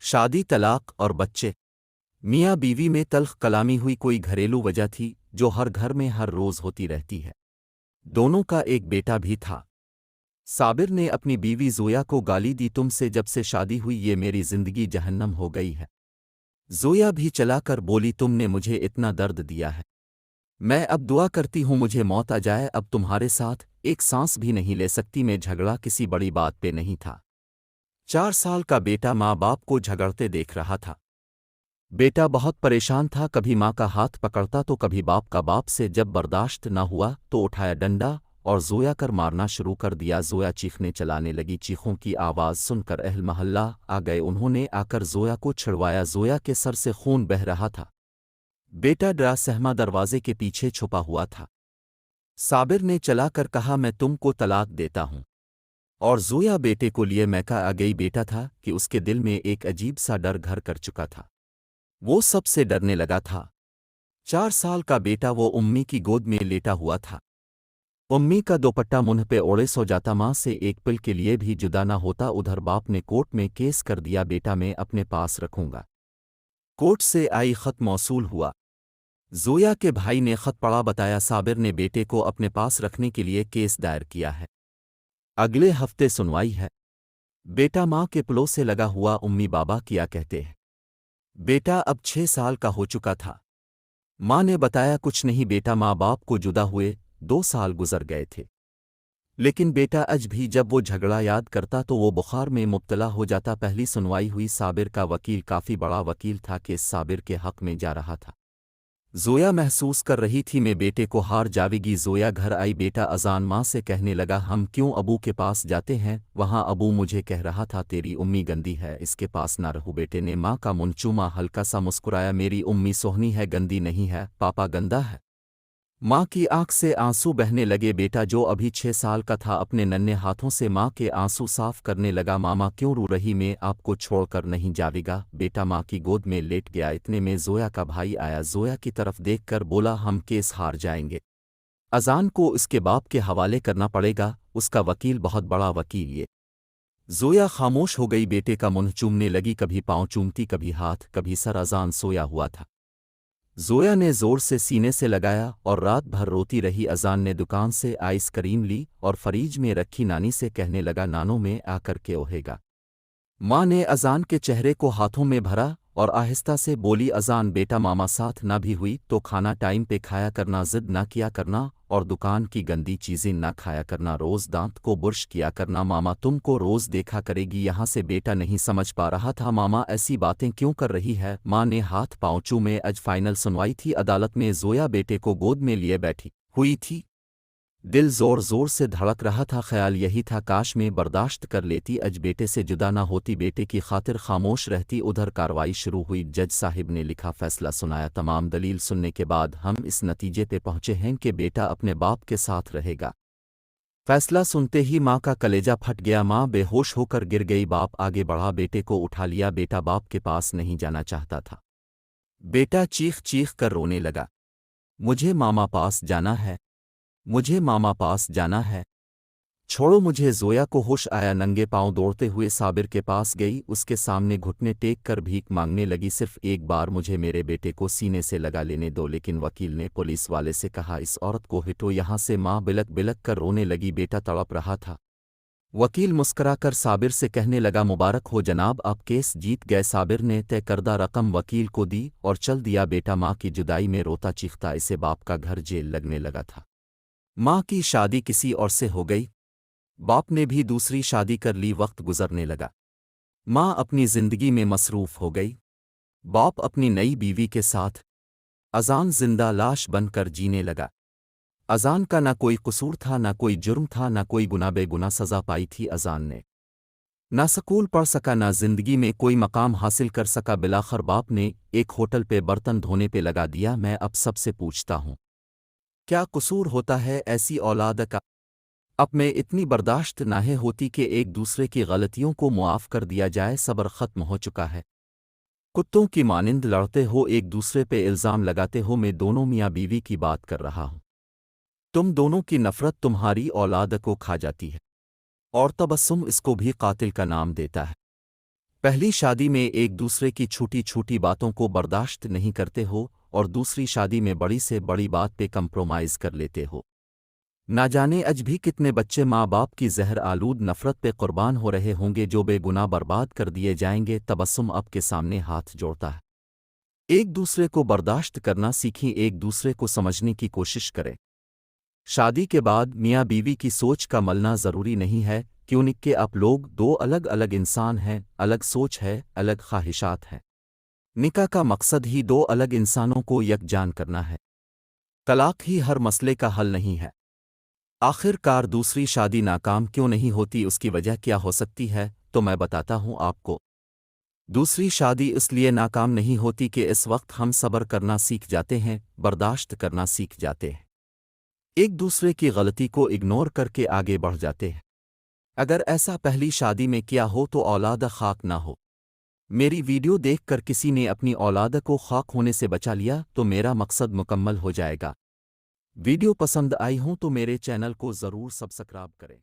شادی، طلاق اور بچے۔ میاں بیوی میں تلخ کلامی ہوئی کوئی گھریلو وجہ تھی جو ہر گھر میں ہر روز ہوتی رہتی ہے۔ دونوں کا ایک بیٹا بھی تھا۔ صابر نے اپنی بیوی زویا کو گالی دی، تم سے جب سے شادی ہوئی یہ میری زندگی جہنم ہو گئی ہے۔ زویا بھی چلا کر بولی، تم نے مجھے اتنا درد دیا ہے، میں اب دعا کرتی ہوں مجھے موت آ جائے، اب تمہارے ساتھ ایک سانس بھی نہیں لے سکتی میں۔ جھگڑا کسی بڑی بات پہ نہیں تھا۔ 4 سال کا بیٹا ماں باپ کو جھگڑتے دیکھ رہا تھا۔ بیٹا بہت پریشان تھا، کبھی ماں کا ہاتھ پکڑتا تو کبھی باپ کا۔ باپ سے جب برداشت نہ ہوا تو اٹھایا ڈنڈا اور زویا کر مارنا شروع کر دیا۔ زویا چیخنے چلانے لگی، چیخوں کی آواز سن کر اہل محلہ آ گئے، انہوں نے آ کر زویا کو چھڑوایا۔ زویا کے سر سے خون بہہ رہا تھا، بیٹا ڈرا سہما دروازے کے پیچھے چھپا ہوا تھا۔ صابر نے چلا کر کہا، میں تم کو طلاق دیتا ہوں، اور زویا بیٹے کو لیے میکہ آ گئی۔ بیٹا تھا کہ اس کے دل میں ایک عجیب سا ڈر گھر کر چکا تھا، وہ سب سے ڈرنے لگا تھا۔ 4 سال کا بیٹا وہ امی کی گود میں لیٹا ہوا تھا، امی کا دوپٹہ منہ پہ اوڑے سو جاتا، ماں سے ایک پل کے لیے بھی جدا نہ ہوتا۔ ادھر باپ نے کورٹ میں کیس کر دیا، بیٹا میں اپنے پاس رکھوں گا۔ کورٹ سے آئی خط موصول ہوا، زویا کے بھائی نے خط پڑھا، بتایا صابر نے بیٹے کو اپنے پاس رکھنے کے لیے کیس دائر کیا ہے، اگلے ہفتے سنوائی ہے۔ بیٹا ماں کے پلوں سے لگا ہوا، امی بابا کیا کہتے ہیں؟ بیٹا اب 6 سال کا ہو چکا تھا۔ ماں نے بتایا کچھ نہیں بیٹا، ماں باپ کو جدا ہوئے 2 سال گزر گئے تھے، لیکن بیٹا اج بھی جب وہ جھگڑا یاد کرتا تو وہ بخار میں مبتلا ہو جاتا۔ پہلی سنوائی ہوئی، صابر کا وکیل کافی بڑا وکیل تھا، کیس صابر کے حق میں جا رہا تھا۔ زویا محسوس کر رہی تھی میں بیٹے کو ہار جاوے گی۔ زویا گھر آئی، بیٹا اذان ماں سے کہنے لگا، ہم کیوں ابو کے پاس جاتے ہیں؟ وہاں ابو مجھے کہہ رہا تھا تیری امی گندی ہے، اس کے پاس نہ رہو۔ بیٹے نے ماں کا منہ چوما، ہلکا سا مسکرایا، میری امی سوہنی ہے، گندی نہیں ہے، پاپا گندا ہے۔ ماں کی آنکھ سے آنسو بہنے لگے۔ بیٹا جو ابھی 6 سال کا تھا اپنے ننھے ہاتھوں سے ماں کے آنسو صاف کرنے لگا۔ ماما کیوں رو رہی؟ میں آپ کو چھوڑ کر نہیں جاوے گا۔ بیٹا ماں کی گود میں لیٹ گیا، اتنے میں زویا کا بھائی آیا، زویا کی طرف دیکھ کر بولا، ہم کیس ہار جائیں گے، اذان کو اس کے باپ کے حوالے کرنا پڑے گا، اس کا وکیل بہت بڑا وکیل یہ۔ زویا خاموش ہو گئی، بیٹے کا منہ چومنے لگی، کبھی پاؤں چومتی کبھی ہاتھ کبھی سر۔ اذان سویا ہوا تھا، زویا نے زور سے سینے سے لگایا اور رات بھر روتی رہی۔ اذان نے دکان سے آئس کریم لی اور فریج میں رکھی، نانی سے کہنے لگا نانو میں آ کر کے اوہے گا۔ ماں نے اذان کے چہرے کو ہاتھوں میں بھرا اور آہستہ سے بولی، اذان بیٹا ماما ساتھ نہ بھی ہوئی تو کھانا ٹائم پہ کھایا کرنا، ضد نہ کیا کرنا اور دکان کی گندی چیزیں نہ کھایا کرنا، روز دانت کو برش کیا کرنا، ماما تم کو روز دیکھا کرے گی یہاں سے۔ بیٹا نہیں سمجھ پا رہا تھا ماما ایسی باتیں کیوں کر رہی ہے۔ ماں نے ہاتھ پاؤں چومے۔ اج فائنل سنوائی تھی عدالت میں، زویا بیٹے کو گود میں لیے بیٹھی ہوئی تھی، دل زور زور سے دھڑک رہا تھا، خیال یہی تھا کاش میں برداشت کر لیتی، اج بیٹے سے جدا نہ ہوتی، بیٹے کی خاطر خاموش رہتی۔ ادھر کارروائی شروع ہوئی، جج صاحب نے لکھا فیصلہ سنایا، تمام دلیل سننے کے بعد ہم اس نتیجے پہ پہنچے ہیں کہ بیٹا اپنے باپ کے ساتھ رہے گا۔ فیصلہ سنتے ہی ماں کا کلیجہ پھٹ گیا، ماں بے ہوش ہو کر گر گئی۔ باپ آگے بڑھا، بیٹے کو اٹھا لیا، بیٹا باپ کے پاس نہیں جانا چاہتا تھا، بیٹا چیخ چیخ کر رونے لگا، مجھے ماما پاس جانا ہے، مجھے ماما پاس جانا ہے، چھوڑو مجھے۔ زویا کو ہوش آیا، ننگے پاؤں دوڑتے ہوئے صابر کے پاس گئی، اس کے سامنے گھٹنے ٹیک کر بھیک مانگنے لگی، صرف ایک بار مجھے میرے بیٹے کو سینے سے لگا لینے دو۔ لیکن وکیل نے پولیس والے سے کہا اس عورت کو ہٹو یہاں سے۔ ماں بلک بلک کر رونے لگی، بیٹا تڑپ رہا تھا۔ وکیل مسکرا کر صابر سے کہنے لگا، مبارک ہو جناب، آپ کیس جیت گئے۔ صابر نے طے کردہ رقم وکیل کو دی اور چل دیا۔ بیٹا ماں کی جدائی میں روتا چیختا، اسے باپ کا گھر جیل لگنے لگا تھا۔ ماں کی شادی کسی اور سے ہو گئی، باپ نے بھی دوسری شادی کر لی، وقت گزرنے لگا، ماں اپنی زندگی میں مصروف ہو گئی، باپ اپنی نئی بیوی کے ساتھ۔ اذان زندہ لاش بن کر جینے لگا۔ اذان کا نہ کوئی قصور تھا، نہ کوئی جرم تھا، نہ کوئی گناہ، بے گناہ سزا پائی تھی اذان نے، نہ سکول پڑھ سکا، نہ زندگی میں کوئی مقام حاصل کر سکا۔ بلاخر باپ نے ایک ہوٹل پہ برتن دھونے پہ لگا دیا۔ میں اب سب سے پوچھتا ہوں، کیا قصور ہوتا ہے ایسی اولاد کا؟ اب میں اتنی برداشت نہ ہوتی کہ ایک دوسرے کی غلطیوں کو معاف کر دیا جائے، صبر ختم ہو چکا ہے، کتوں کی مانند لڑتے ہو، ایک دوسرے پہ الزام لگاتے ہو۔ میں دونوں میاں بیوی کی بات کر رہا ہوں، تم دونوں کی نفرت تمہاری اولاد کو کھا جاتی ہے، اور تبسم اس کو بھی قاتل کا نام دیتا ہے۔ پہلی شادی میں ایک دوسرے کی چھوٹی چھوٹی باتوں کو برداشت نہیں کرتے ہو اور دوسری شادی میں بڑی سے بڑی بات پہ کمپرومائز کر لیتے ہو۔ نہ جانے اج بھی کتنے بچے ماں باپ کی زہر آلود نفرت پہ قربان ہو رہے ہوں گے جو بے گناہ برباد کر دیے جائیں گے۔ تبسم اب کے سامنے ہاتھ جوڑتا ہے۔ ایک دوسرے کو برداشت کرنا سیکھیں، ایک دوسرے کو سمجھنے کی کوشش کریں۔ شادی کے بعد میاں بیوی کی سوچ کا ملنا ضروری نہیں ہے، کیونکہ اب لوگ دو الگ الگ انسان ہیں، الگ سوچ ہے، الگ خواہشات ہیں۔ نکاح کا مقصد ہی دو الگ انسانوں کو یکجان کرنا ہے۔ طلاق ہی ہر مسئلے کا حل نہیں ہے۔ آخر کار دوسری شادی ناکام کیوں نہیں ہوتی، اس کی وجہ کیا ہو سکتی ہے، تو میں بتاتا ہوں آپ کو۔ دوسری شادی اس لیے ناکام نہیں ہوتی کہ اس وقت ہم صبر کرنا سیکھ جاتے ہیں، برداشت کرنا سیکھ جاتے ہیں، ایک دوسرے کی غلطی کو اگنور کر کے آگے بڑھ جاتے ہیں۔ اگر ایسا پہلی شادی میں کیا ہو تو اولاد خاک نہ ہو۔ میری ویڈیو دیکھ کر کسی نے اپنی اولاد کو خاک ہونے سے بچا لیا تو میرا مقصد مکمل ہو جائے گا۔ ویڈیو پسند آئی ہوں تو میرے چینل کو ضرور سبسکرائب کریں۔